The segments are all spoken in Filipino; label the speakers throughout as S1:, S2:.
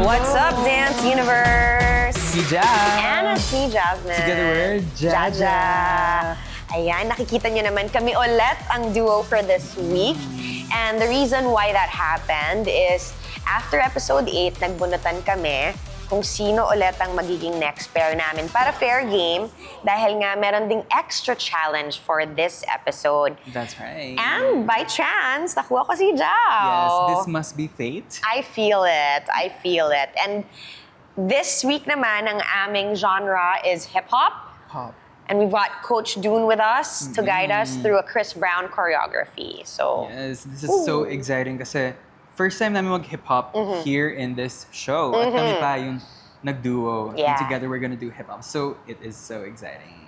S1: What's up, Dance Universe?
S2: Si Jazz.
S1: And si Jasmine.
S2: Together we're Jaja.
S1: Ayan, nakikita nyo naman kami ulit ang duo for this week. And the reason why that happened is after episode 8, nagbunutan kami kung sino ulit ang magiging next pair namin para fair game dahil nga meron ding extra challenge for this episode.
S2: That's right.
S1: And by chance, nakuha ko si Jao.
S2: Yes, this must be fate.
S1: I feel it. I feel it. And this week naman, ang aming genre is hip-hop.
S2: Pop.
S1: And we've got Coach Dune with us to guide us through a Chris Brown choreography. So,
S2: Yes, this is so exciting kasi first time namin mag-hip-hop here in this show. At kami pa yung nag-duo.
S1: Yeah.
S2: And together we're gonna do hip-hop. So, it is so exciting.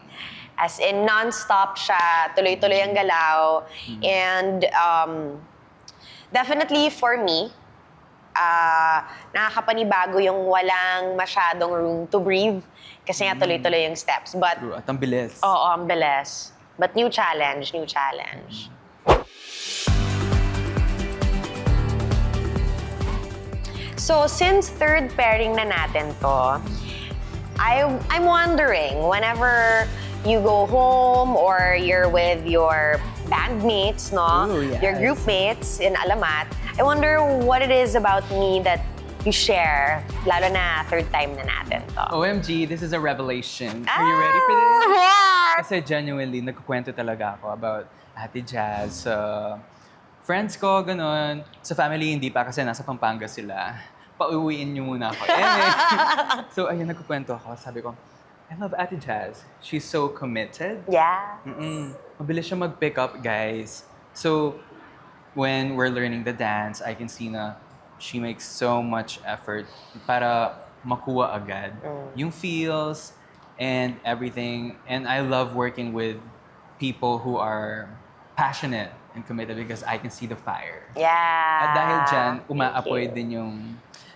S1: as in non-stop siya, tuloy-tuloy ang galaw. And definitely for me, nakakapanibago yung walang masyadong room to breathe. Kasi nga tuloy-tuloy yung steps. But,
S2: True. At ang bilis.
S1: oo, ang bilis. But new challenge, new challenge. So, since third pairing na natin to, I'm wondering, whenever you go home or you're with your bandmates, no?
S2: Ooh, yes.
S1: Your group mates in Alamat, I wonder what it is about me that you share, lalo na third time na natin to.
S2: OMG, this is a revelation. Are you ready for this?
S1: this?
S2: Kasi genuinely, nagkukwento talaga ako about Ate Jazz. Friends ko, ganun. Sa family, hindi pa kasi nasa Pampanga sila. Pauwiin niyo muna ako. So, ayun, nagkukwento ako. Sabi ko, I love Ate Jazz. She's so committed.
S1: Yeah.
S2: Mabilis siya mag-pick up, guys. So, when we're learning the dance, I can see na she makes so much effort para makuha agad yung feels and everything. And I love working with people who are passionate and committed because I can see the fire.
S1: Yeah.
S2: At dahil dyan,
S1: Thank
S2: umaapoy
S1: you.
S2: din yung,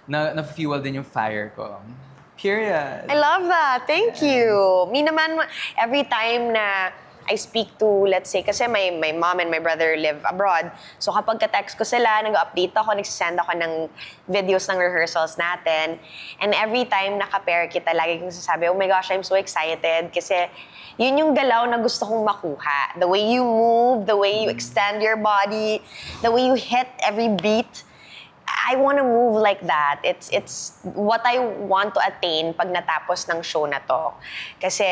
S2: na-fuel din yung fire ko. Period.
S1: I love that. Thank you. Me naman, every time na I speak to, let's say, kasi my mom and my brother live abroad. So kapag ka-text ko sila, nag-update ako, nagsisend ako ng videos ng rehearsals natin. And every time naka-pair kita, lagi kong sasabi, oh my gosh, I'm so excited. Kasi yun yung galaw na gusto kong makuha. The way you move, the way you extend your body, the way you hit every beat. I want to move like that. It's what I want to attain pag natapos ng show na to. Kasi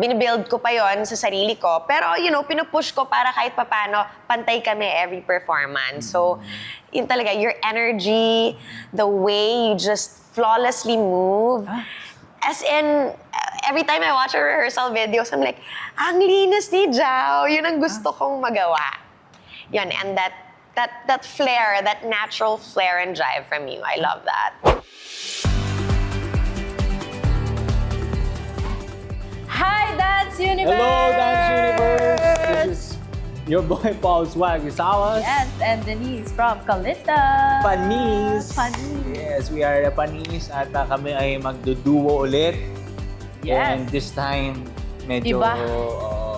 S1: binibuild ko pa yon sa sarili ko. Pero, pinupush ko para kahit papano, pantay kami every performance. So, yun talaga, your energy, the way you just flawlessly move. As in, every time I watch a rehearsal videos, I'm like, ang linis ni Jao. Yun ang gusto kong magawa. Yun, and that flair, that natural flair and drive from you. I love that.
S3: Hi, Dance Universe!
S4: Hello, Dance Universe! This is your boy Paul Swag Rizales.
S3: Yes, and Denise from Calista.
S4: Panis!
S3: Panis.
S4: Yes, we are the Panis at kami ay magduduo ulit.
S3: Yes.
S4: And this time, medyo
S3: Iba.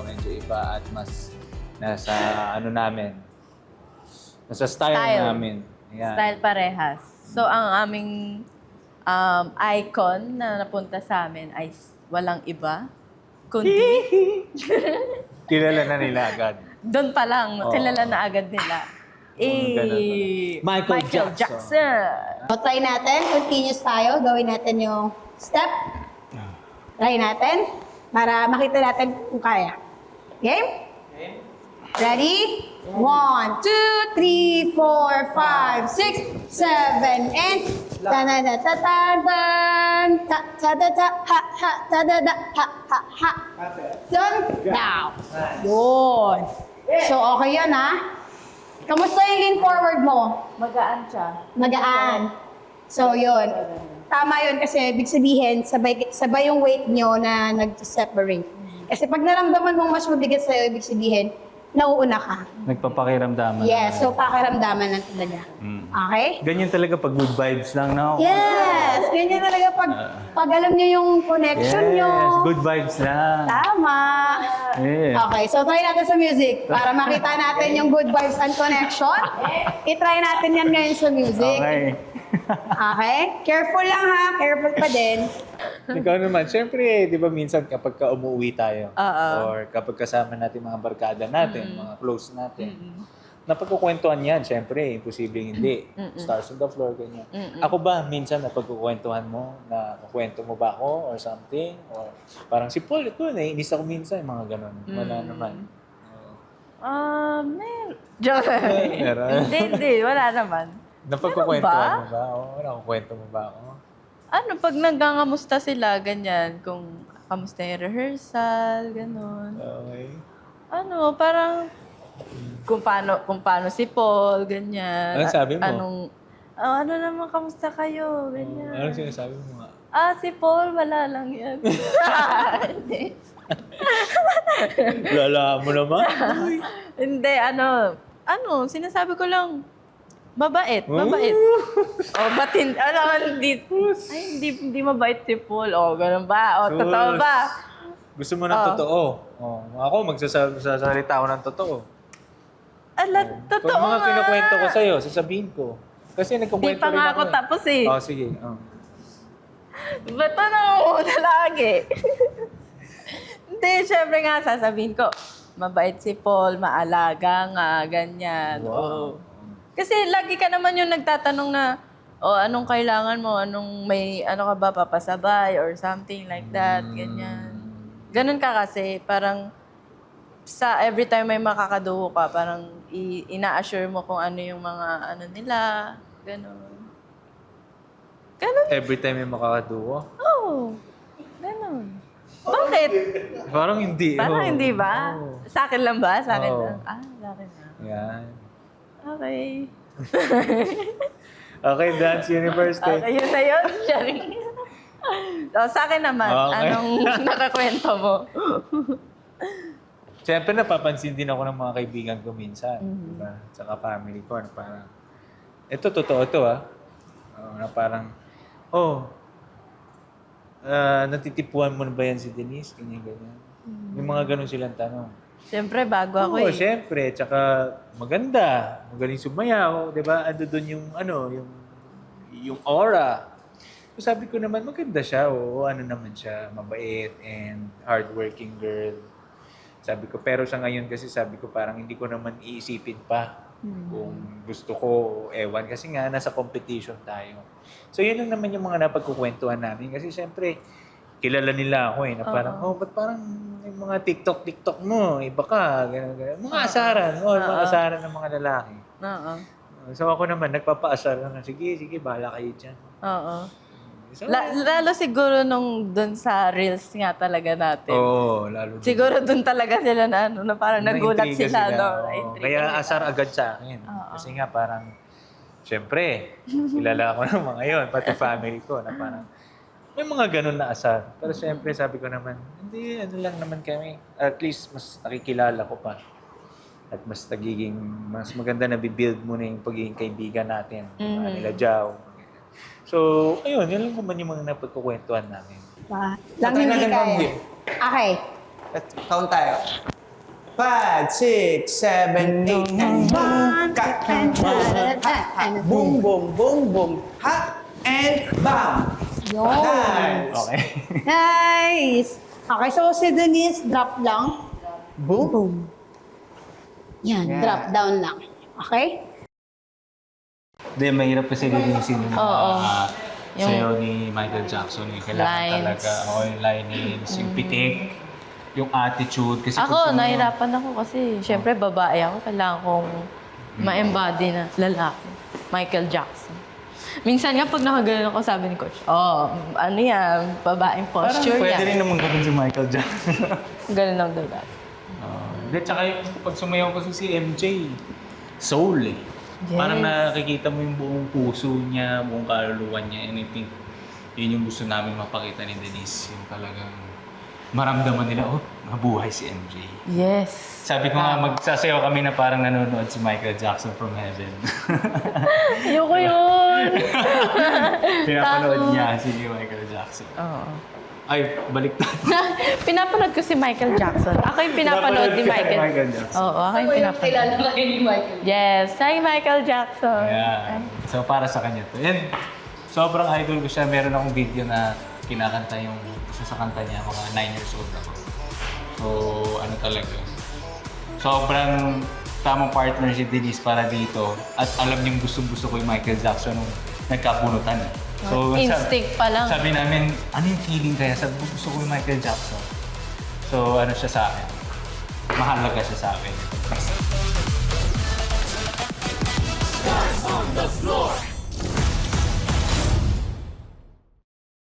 S4: medyo iba at mas nasa nasa style namin. Ayan.
S3: Style parehas. So, ang aming icon na napunta sa amin ay walang iba, kundi
S4: Kilala na nila agad.
S3: doon pa lang,
S4: Oo.
S3: kilala na agad nila.
S4: Michael
S3: Jackson.
S5: So, try natin. Continuous tayo. Gawin natin yung step. Try natin para makita natin kung kaya. Game? Ready? 1, 2, 3, 4, 5, 6, 7, and ta-da-da-ta-ta-dan, ta-ta-da-da, ha-ha, ta-da-da, ha-ha-ha. Done? Down. Yun. So, okay yun, ha? Kamusta yung lean forward mo?
S3: Magaan siya.
S5: Magaan. So, yun. Tama yun kasi ibig sabihin, sabay yung weight nyo na nag-separate. Kasi pag naramdaman mong mas mabigat sa'yo, ibig sabihin, nauuna ka.
S4: Nagpapakiramdaman.
S5: Yes, so pakiramdaman lang talaga. Okay?
S4: Ganyan talaga pag good vibes lang, no?
S5: Yes! Ganyan talaga pag alam nyo yung connection nyo.
S4: Yes, good vibes lang.
S5: Tama.
S4: Yeah.
S5: Okay, so try natin sa music para makita natin yung good vibes and connection. I-try natin yan ngayon sa music.
S4: Okay.
S5: Okay? Careful lang ha. Careful pa din.
S6: Ikaw naman, syempre, di ba minsan kapag ka umuwi tayo,
S3: Oo.
S6: or kapag kasama natin mga barkada natin, mga close natin, napagkukwentuhan yan, syempre, imposibleng hindi. Stars on the floor, ganyan. Ako ba, minsan napagkukwentuhan mo, na kukwento mo ba ako, or something, or parang si Paul, ito, naiinis ako minsan, mga ganon. Wala naman.
S3: Joke.
S6: Meron.
S3: Hindi. Wala naman.
S6: Napagkukwentuhan mo ba? Oo, nakukwento mo ba ako?
S3: Ano, pag naggangamusta sila, ganyan, kung kamusta yung rehearsal, gano'n.
S6: Okay.
S3: Ano, parang kung paano si Paul, ganyan.
S6: Anong sabi mo?
S3: Ano naman, kamusta kayo, ganyan.
S6: Anong sinasabi mo nga?
S3: Si Paul, wala lang yan. Hindi.
S6: Lala mo naman?
S3: Hindi, sinasabi ko lang, mabait. Hindi mabait si Paul. Ganun ba? Totoo ba?
S6: Gusto mo ng totoo? Ako, magsasalita ako ng totoo.
S3: Totoo
S6: Pag mga
S3: nga.
S6: kinukwento ko sa'yo, sasabihin ko. Kasi
S3: Di
S6: nagkukwento
S3: pa
S6: rin
S3: nga
S6: ako.
S3: ako tapos eh.
S6: Sige.
S3: Ba't nangunguna lagi? Hindi, syempre nga, sasabihin ko, mabait si Paul, maalaga nga, ganyan.
S6: Wow.
S3: Kasi lagi ka naman yung nagtatanong na, anong kailangan mo? Ano ka ba, papasabay or something like that, ganyan. Ganun ka kasi, parang every time may makakaduho ka, parang ina-assure mo kung ano yung mga nila, ganun. Ganun.
S6: Every time may makakaduwa?
S3: Ganun. Bakit?
S6: Parang hindi.
S3: Parang hindi ba?
S6: Oo.
S3: Sa akin lang ba? Sa akin
S6: Oo.
S3: lang? Sa akin lang.
S6: Yan.
S3: Okay.
S6: Okay, Dance University.
S3: Okay, yun na yun. Sharing. Sa akin naman,
S6: Okay.
S3: anong nakakwento mo?
S6: Siyempre, napapansin din ako ng mga kaibigan ko minsan. Diba? Tsaka family ko. Na parang, ito, totoo to na parang, natitipuan mo na ba yan si Denise? Ganyan. May mga ganun silang tanong.
S3: Siyempre, bago ako
S6: Oo,
S3: eh.
S6: siyempre. Tsaka maganda. Magaling sumayaw. Di ba? Ando doon yung aura. So sabi ko naman, maganda siya. Oo, naman siya. Mabait and hardworking girl. Sabi ko, pero sa ngayon kasi sabi ko, parang hindi ko naman iisipin pa kung gusto ko o ewan. Kasi nga, nasa competition tayo. So yun lang naman yung mga napagkukwentuhan namin. Kasi siyempre, kilala nila ako na parang, ba't parang yung mga TikTok mo, iba ka, gano'n. Mga asaran, mga asaran ng mga lalaki.
S3: Oo.
S6: So ako naman, nagpapaasar na, sige, bahala kayo dyan.
S3: Oo.
S6: So,
S3: Lalo siguro nung dun sa Reels nga talaga natin.
S6: lalo din.
S3: Siguro dun talaga sila na parang nagulat
S6: Naintriga
S3: sila. No?
S6: Oo.
S3: Naintriga
S6: Kaya
S3: sila.
S6: asar agad sa akin. Kasi nga parang, syempre, kilala ko ng mga yun, pati family ko, na parang, may mga ganun na asar. Pero syempre, sabi ko naman, hindi, lang naman kami. At least, mas nakikilala ko pa. At mas maganda na bibuild mo na yung pagiging kaibigan natin. Nila Jao. So, ayun, yun lang naman yung mga napagkukwentuhan namin.
S5: Lang
S7: Patay
S5: hindi
S7: natin
S5: kaya.
S7: banggi.
S5: Okay.
S7: Count tayo. 5, 6, 7, 8, and boom, boom, boom, boom. Ha, and bam.
S5: Yun.
S7: Nice.
S6: Okay.
S5: Nice. Okay, so si Denise, drop lang.
S7: Boom.
S5: Yan,
S7: Yeah.
S5: drop down lang. Okay?
S6: Hindi, mahirap kasi linisin yung
S3: Oo. Yung
S6: sayo ni Michael Jackson. Kailangan
S3: lines.
S6: talaga, yung linings, yung pitik, yung attitude. Kasi
S3: Ako, nahirapan ako kasi syempre babae ako. Kailangan kong ma-embody na lalaki. Michael Jackson. Minsan nga pag nakagalan ako, sabi ni Coach, ano yan, babaeng
S6: Parang
S3: posture
S6: pwede
S3: yan.
S6: rin naman gawin si Michael Jackson.
S3: Ganun lang dapat.
S6: Hindi, tsaka yung pag sumayaw kasi si MJ, soul eh.
S3: Yes.
S6: Parang nakikita mo yung buong puso niya, buong kaluluwa niya. And I think, yun yung gusto namin mapakita ni Denise. Yung talagang maramdaman nila, mabuhay si MJ.
S3: Yes.
S6: Sabi ko nga, magsasayaw kami na parang nanonood si Michael Jackson from heaven.
S3: Ayoko yun.
S6: Pinapanood niya si Michael Jackson.
S3: Oo.
S6: Ay, baliktad.
S3: Pinapanood ko si Michael Jackson. Ako yung pinapanood ni
S6: Pinapanood ka
S3: Michael.
S6: ni Michael Jackson.
S3: Oo, ako yung pinapanood.
S5: kayo ni Michael.
S3: Yes. Hi, Michael Jackson.
S6: Yeah. So, para sa kanya to. And sobrang idol ko siya. Meron akong video na kinakanta yung isa sa kanta niya, mga 9 years old ako. So, ano talaga. Sobrang tamang partner si Denise para dito. At alam niyong gustong-gusto ko yung Michael Jackson nung nagkabunutan. So,
S3: Instinct pa lang.
S6: Sabi namin, ano yung feeling kaya? Sabi ko, gusto ko yung Michael Jackson. So, ano siya sa akin? Mahalaga siya sa akin.
S8: On the floor.